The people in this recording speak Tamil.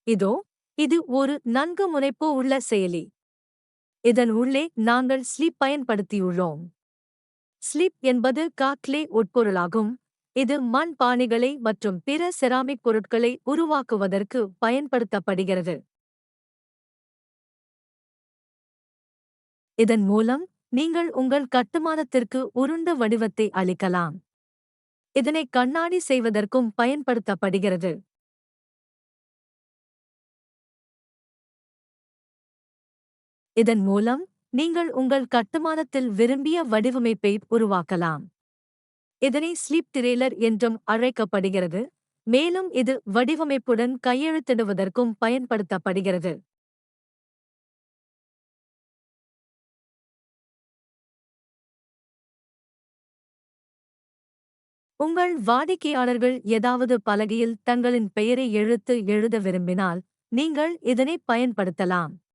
இதோ, இது ஒரு நன்கு முனைப்பு உள்ள செயலி. இதன் உள்ளே நாங்கள் ஸ்லீப் பயன்படுத்தியுள்ளோம். ஸ்லீப் என்பது காக்லே உட்பொருளாகும். இது மண் பானைகளை மற்றும் பிற செராமிக் பொருட்களை உருவாக்குவதற்கு பயன்படுத்தப்படுகிறது. இதன் மூலம் நீங்கள் உங்கள் கட்டுமானத்திற்கு உருண்ட வடிவத்தை அளிக்கலாம். இதனை கண்ணாடி செய்வதற்கும் பயன்படுத்தப்படுகிறது. இதன் மூலம் நீங்கள் உங்கள் கட்டுமானத்தில் விரும்பிய வடிவமைப்பை உருவாக்கலாம். இதனை ஸ்லீப் டிரெய்லர் என்றும் அழைக்கப்படுகிறது, மேலும் இது வடிவமைப்புடன் கையெழுத்திடுவதற்கும் பயன்படுத்தப்படுகிறது. உங்கள் வாடிக்கையாளர்கள் ஏதாவது பலகையில் தங்களின் பெயரை எழுத விரும்பினால் நீங்கள் இதனை பயன்படுத்தலாம்.